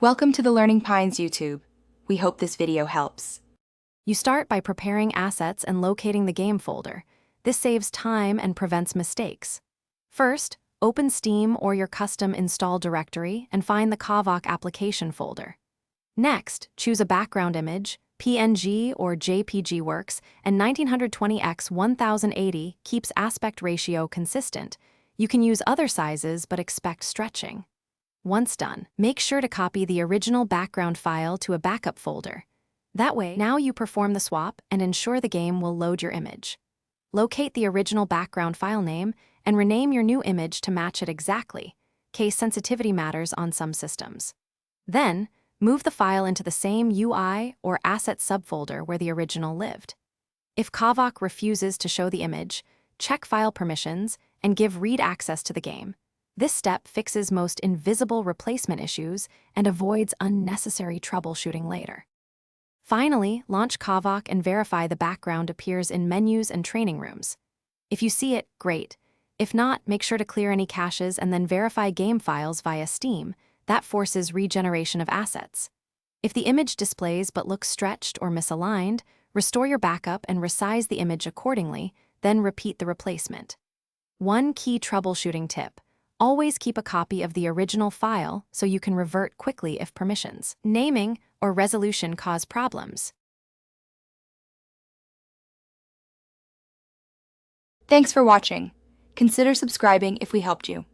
Welcome to the Learning Pines YouTube. We hope this video helps. You start by preparing assets and locating the game folder. This saves time and prevents mistakes. First, open Steam or your custom install directory and find the Kovaaks application folder. Next, choose a background image. PNG or JPG works, and 1920x 1080 keeps aspect ratio consistent. You can use other sizes but expect stretching. Once done, make sure to copy the original background file to a backup folder. That way, now you perform the swap and ensure the game will load your image. Locate the original background file name and rename your new image to match it exactly. Case sensitivity matters on some systems. Then, move the file into the same UI or asset subfolder where the original lived. If Kovaaks refuses to show the image, check file permissions and give read access to the game. This step fixes most invisible replacement issues and avoids unnecessary troubleshooting later. Finally, launch Kovaaks and verify the background appears in menus and training rooms. If you see it, great. If not, make sure to clear any caches and then verify game files via Steam. That forces regeneration of assets. If the image displays but looks stretched or misaligned, restore your backup and resize the image accordingly, then repeat the replacement. One key troubleshooting tip: always keep a copy of the original file so you can revert quickly if permissions, naming, or resolution cause problems. Thanks for watching. Consider subscribing if we helped you.